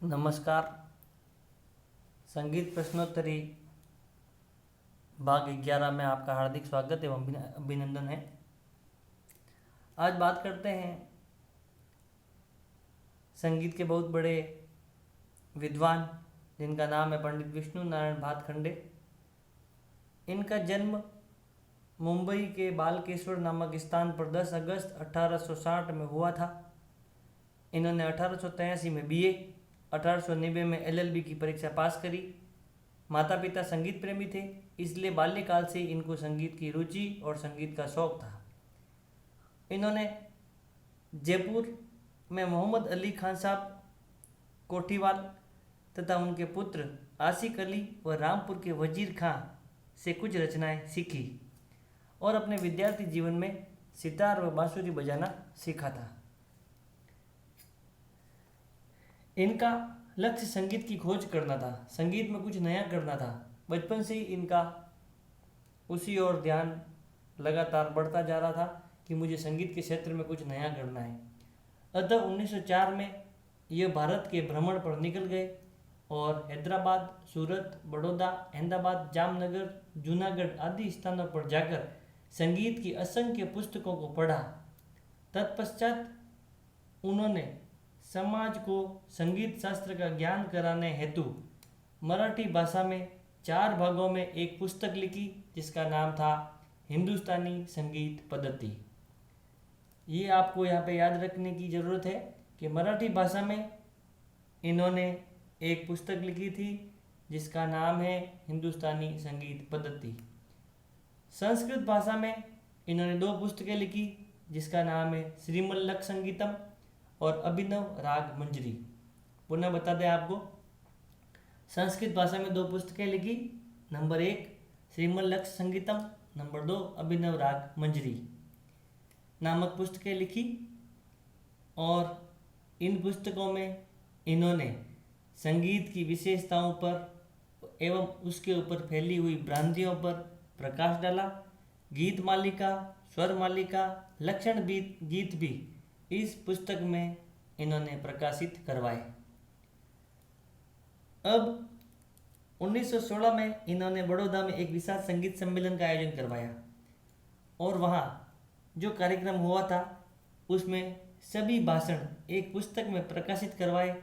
नमस्कार। संगीत प्रश्नोत्तरी भाग 11 में आपका हार्दिक स्वागत एवं अभिनंदन है। आज बात करते हैं संगीत के बहुत बड़े विद्वान जिनका नाम है पंडित विष्णु नारायण भातखंडे। इनका जन्म मुंबई के बालकेश्वर नामक स्थान पर 10 अगस्त 1860 में हुआ था। इन्होंने 1883 में बीए, 1890 में एलएलबी की परीक्षा पास करी। माता पिता संगीत प्रेमी थे, इसलिए बाल्यकाल से इनको संगीत की रुचि और संगीत का शौक था। इन्होंने जयपुर में मोहम्मद अली खान साहब कोठीवाल तथा उनके पुत्र आशिक अली व रामपुर के वजीर खां से कुछ रचनाएं सीखी और अपने विद्यार्थी जीवन में सितार व बांसुरी बजाना सीखा था। इनका लक्ष्य संगीत की खोज करना था, संगीत में कुछ नया करना था। बचपन से ही इनका उसी ओर ध्यान लगातार बढ़ता जा रहा था कि मुझे संगीत के क्षेत्र में कुछ नया करना है। अतः 1904 में ये भारत के भ्रमण पर निकल गए और हैदराबाद, सूरत, बड़ौदा, अहमदाबाद, जामनगर, जूनागढ़ आदि स्थानों पर जाकर संगीत की असंख्य पुस्तकों को पढ़ा। तत्पश्चात उन्होंने समाज को संगीत शास्त्र का ज्ञान कराने हेतु मराठी भाषा में 4 भागों में एक पुस्तक लिखी जिसका नाम था हिंदुस्तानी संगीत पद्धति। ये आपको यहाँ पे याद रखने की ज़रूरत है कि मराठी भाषा में इन्होंने एक पुस्तक लिखी थी जिसका नाम है हिंदुस्तानी संगीत पद्धति। संस्कृत भाषा में इन्होंने 2 पुस्तकें लिखी जिसका नाम है श्रीमल्लक संगीतम और अभिनव राग मंजरी। पुनः बता दें आपको, संस्कृत भाषा में 2 पुस्तकें लिखी, नंबर 1 श्रीमल्लक संगीतम, नंबर 2 अभिनव राग मंजरी नामक पुस्तकें लिखी। और इन पुस्तकों में इन्होंने संगीत की विशेषताओं पर एवं उसके ऊपर फैली हुई भ्रांतियों पर प्रकाश डाला। गीत मालिका, स्वर मालिका, लक्षण गीत भी इस पुस्तक में इन्होंने प्रकाशित करवाए। अब 1916 में इन्होंने बड़ौदा में एक विशाल संगीत सम्मेलन का आयोजन करवाया और वहाँ जो कार्यक्रम हुआ था उसमें सभी भाषण एक पुस्तक में प्रकाशित करवाए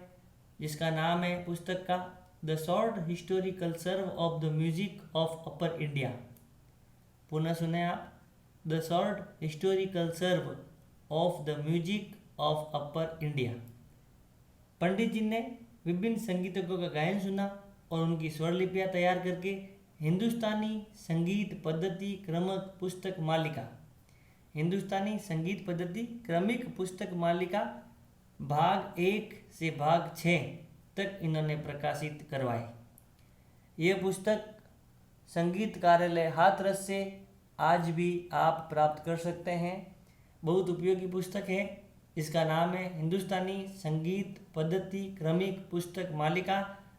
जिसका नाम है पुस्तक का the short historical survey of the music of upper India. पुनः सुने आप, the short historical survey of the music of upper India. Pandit ji ने विभिन्न संगीतज्ञों का गायन सुना और उनकी स्वरलिपियाँ तैयार करके हिंदुस्तानी संगीत पद्धति क्रमिक पुस्तक मालिका, हिंदुस्तानी संगीत पद्धति क्रमिक पुस्तक मालिका भाग 1 से भाग 6 तक इन्होंने प्रकाशित करवाए। ये पुस्तक संगीत कार्यालय हाथरस से आज भी आप प्राप्त कर सकते हैं। बहुत उपयोगी पुस्तक है। इसका नाम है हिंदुस्तानी संगीत पद्धति क्रमिक पुस्तक मालिका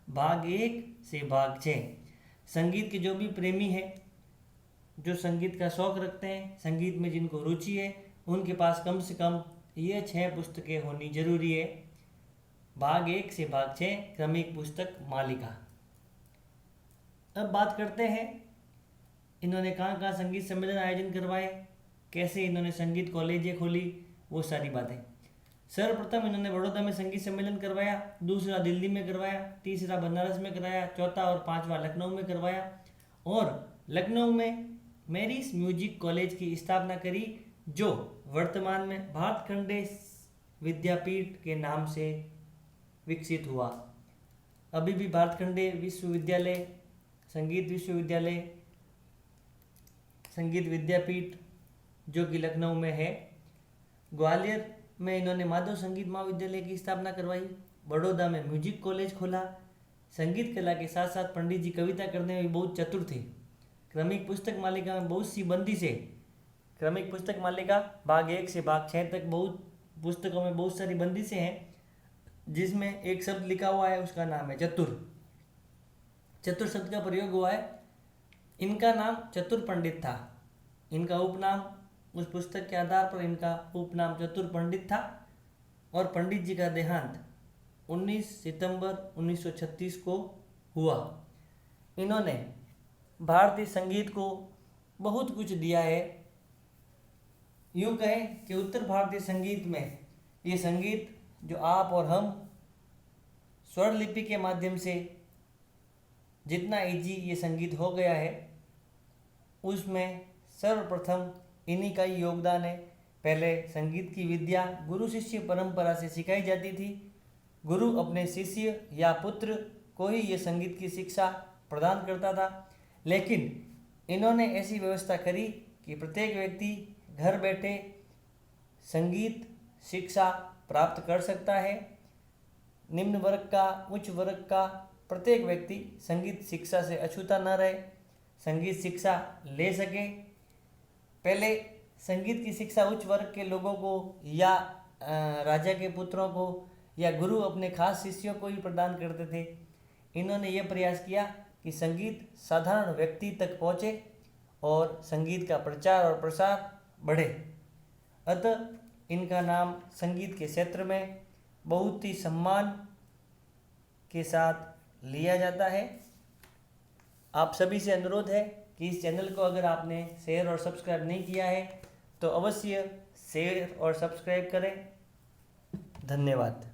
भाग 1 से भाग 6। संगीत के जो भी प्रेमी हैं, जो संगीत का शौक़ रखते हैं, संगीत में जिनको रुचि है, उनके पास कम से कम ये 6 पुस्तकें होनी जरूरी है। भाग 1 से भाग 6 क्रमिक पुस्तक मालिका। अब बात करते हैं इन्होंने कहाँ कहाँ संगीत सम्मेलन आयोजन करवाए, कैसे इन्होंने संगीत कॉलेजें खोली, वो सारी बातें। सर्वप्रथम इन्होंने बड़ौदा में संगीत सम्मेलन करवाया, दूसरा दिल्ली में करवाया, तीसरा बनारस में कराया, चौथा और 5वां लखनऊ में करवाया और लखनऊ में मैरिस म्यूजिक कॉलेज की स्थापना करी जो वर्तमान में भातखंडे विद्यापीठ के नाम से विकसित हुआ। अभी भी भातखंडे विश्वविद्यालय, संगीत विश्वविद्यालय, संगीत विद्यापीठ जो कि लखनऊ में है। ग्वालियर में इन्होंने माधव संगीत महाविद्यालय की स्थापना करवाई। बड़ौदा में म्यूजिक कॉलेज खोला। संगीत कला के साथ साथ पंडित जी कविता करने में बहुत चतुर थे। क्रमिक पुस्तक मालिका में बहुत सी बंदिशें, क्रमिक पुस्तक मालिका भाग 1 से भाग 6 तक बहुत पुस्तकों में बहुत सारी बंदिशें हैं जिसमें एक शब्द लिखा हुआ है, उसका नाम है चतुर। चतुर शब्द का प्रयोग हुआ है। इनका नाम चतुर पंडित था। इनका उपनाम, उस पुस्तक के आधार पर इनका उपनाम चतुर पंडित था और पंडित जी का देहांत 19 सितंबर 1936 को हुआ। इन्होंने भारतीय संगीत को बहुत कुछ दिया है। यूँ कहें कि उत्तर भारतीय संगीत में ये संगीत जो आप और हम स्वर लिपि के माध्यम से जितना इजी ये संगीत हो गया है, उसमें सर्वप्रथम इन्हीं का ही योगदान है। पहले संगीत की विद्या गुरु शिष्य परंपरा से सिखाई जाती थी। गुरु अपने शिष्य या पुत्र को ही ये संगीत की शिक्षा प्रदान करता था, लेकिन इन्होंने ऐसी व्यवस्था करी कि प्रत्येक व्यक्ति घर बैठे संगीत शिक्षा प्राप्त कर सकता है। निम्न वर्ग का, उच्च वर्ग का प्रत्येक व्यक्ति संगीत शिक्षा से अछूता न रहे, संगीत शिक्षा ले सके। पहले संगीत की शिक्षा उच्च वर्ग के लोगों को या राजा के पुत्रों को या गुरु अपने खास शिष्यों को ही प्रदान करते थे। इन्होंने ये प्रयास किया कि संगीत साधारण व्यक्ति तक पहुँचे और संगीत का प्रचार और प्रसार बढ़े। अतः इनका नाम संगीत के क्षेत्र में बहुत ही सम्मान के साथ लिया जाता है। आप सभी से अनुरोध है कि इस चैनल को अगर आपने शेयर और सब्सक्राइब नहीं किया है तो अवश्य शेयर और सब्सक्राइब करें। धन्यवाद।